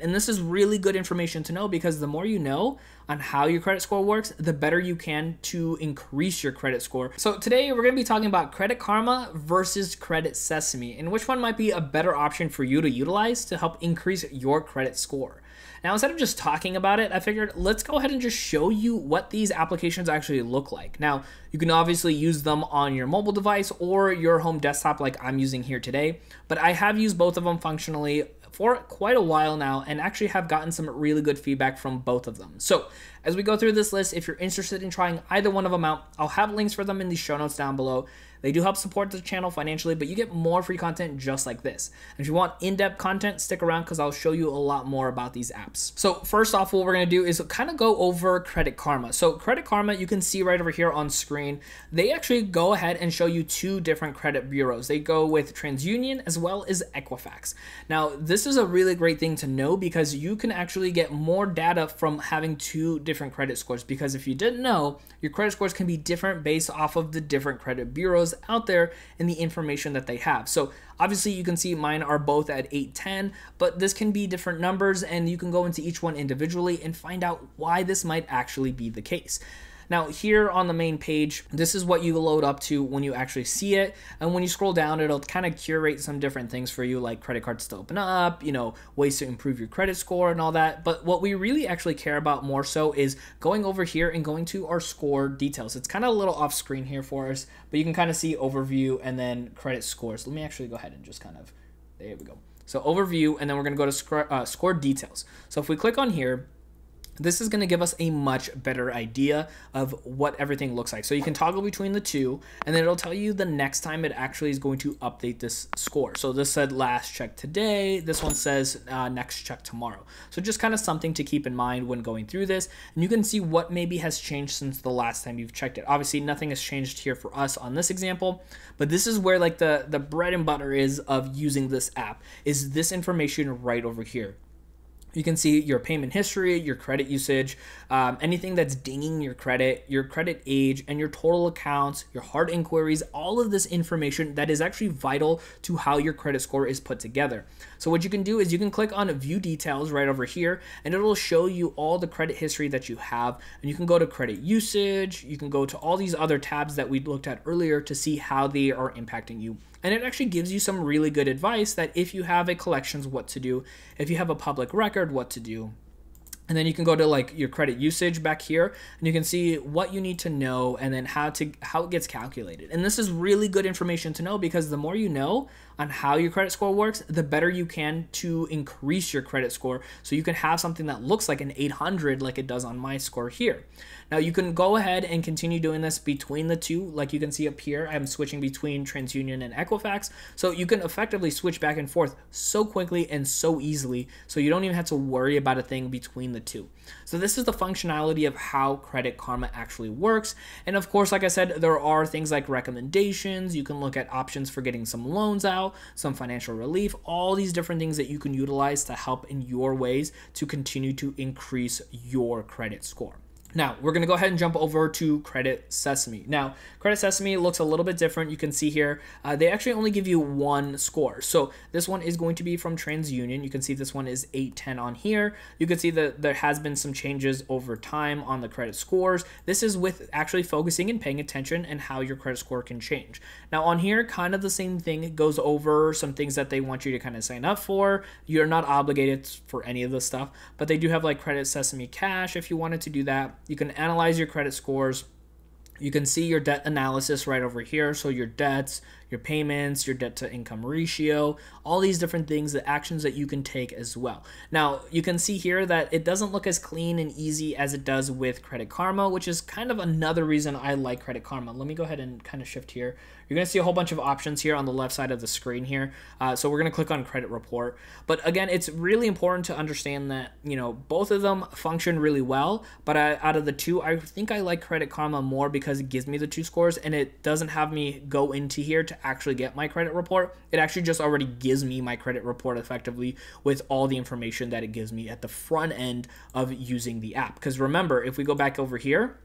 And this is really good information to know because the more you know on how your credit score works, the better you can to increase your credit score. So today we're going to be talking about Credit Karma versus Credit Sesame, and which one might be a better option for you to utilize to help increase your credit score. Now, instead of just talking about it, I figured let's go ahead and just show you what these applications actually look like. Now, you can obviously use them on your mobile device or your home desktop like I'm using here today, but I have used both of them functionally for quite a while now and actually have gotten some really good feedback from both of them. So as we go through this list, if you're interested in trying either one of them out, I'll have links for them in the show notes down below. They do help support the channel financially, but you get more free content just like this. And if you want in-depth content, stick around because I'll show you a lot more about these apps. So first off, what we're gonna do is kind of go over Credit Karma. So Credit Karma, you can see right over here on screen, they actually go ahead and show you two different credit bureaus. They go with TransUnion as well as Equifax. Now, this is a really great thing to know because you can actually get more data from having two different credit scores, because if you didn't know, your credit scores can be different based off of the different credit bureaus out there and the information that they have. So obviously you can see mine are both at 810, but this can be different numbers and you can go into each one individually and find out why this might actually be the case. Now here on the main page, this is what you load up to when you actually see it. And when you scroll down, it'll kind of curate some different things for you, like credit cards to open up, ways to improve your credit score and all that. But what we really actually care about more so is going over here and going to our score details. It's kind of a little off screen here for us, but you can kind of see overview and then credit scores. Let me actually go ahead and just there we go. So overview, and then we're going to go to score details. So if we click on here, this is going to give us a much better idea of what everything looks like. So you can toggle between the two, and then it'll tell you the next time it actually is going to update this score. So this said last check today. This one says next check tomorrow. So just kind of something to keep in mind when going through this. And you can see what maybe has changed since the last time you've checked it. Obviously, nothing has changed here for us on this example, but this is where like the bread and butter is of using this app, is this information right over here. You can see your payment history, your credit usage, anything that's dinging your credit age, and your total accounts, your hard inquiries, all of this information that is actually vital to how your credit score is put together. So what you can do is you can click on View Details right over here, and it'll show you all the credit history that you have. And you can go to credit usage, you can go to all these other tabs that we looked at earlier to see how they are impacting you. And it actually gives you some really good advice that if you have a collections, what to do, if you have a public record, what to do. And then you can go to like your credit usage back here, and you can see what you need to know and then how it gets calculated. And this is really good information to know because the more you know on how your credit score works, the better you can to increase your credit score. So you can have something that looks like an 800 like it does on my score here. Now you can go ahead and continue doing this between the two. Like you can see up here, I'm switching between TransUnion and Equifax. So you can effectively switch back and forth so quickly and so easily. So you don't even have to worry about a thing between the two. So this is the functionality of how Credit Karma actually works. And of course, like I said, there are things like recommendations. You can look at options for getting some loans out, some financial relief, all these different things that you can utilize to help in your ways to continue to increase your credit score. Now, we're going to go ahead and jump over to Credit Sesame. Now, Credit Sesame looks a little bit different. You can see here, they actually only give you one score. So this one is going to be from TransUnion. You can see this one is 810 on here. You can see that there has been some changes over time on the credit scores. This is with actually focusing and paying attention and how your credit score can change. Now on here, kind of the same thing. It goes over some things that they want you to kind of sign up for. You're not obligated for any of this stuff, but they do have like Credit Sesame Cash if you wanted to do that. You can analyze your credit scores. You can see your debt analysis right over here. So your debts, your payments, your debt to income ratio, all these different things, the actions that you can take as well. Now, you can see here that it doesn't look as clean and easy as it does with Credit Karma, which is kind of another reason I like Credit Karma. Let me go ahead and kind of shift here. You're going to see a whole bunch of options here on the left side of the screen here. So we're going to click on Credit Report. But again, it's really important to understand that, both of them function really well. But out of the two, I think I like Credit Karma more because it gives me the two scores and it doesn't have me go into here to actually get my credit report. It actually just already gives me my credit report effectively with all the information that it gives me at the front end of using the app. Because remember, if we go back over here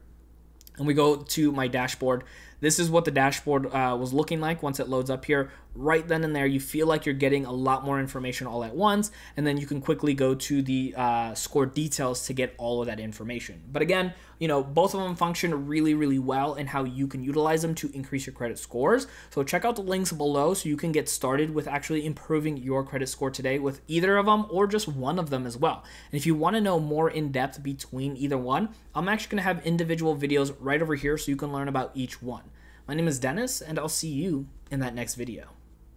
and we go to my dashboard, This is what the dashboard was looking like once it loads up here. Right then and there, you feel like you're getting a lot more information all at once, and then you can quickly go to the score details to get all of that information. But again, you know, both of them function really, really well in how you can utilize them to increase your credit scores. So check out the links below so you can get started with actually improving your credit score today with either of them or just one of them as well. And if you want to know more in depth between either one, I'm actually going to have individual videos right over here so you can learn about each one. My name is Dennis, and I'll see you in that next video.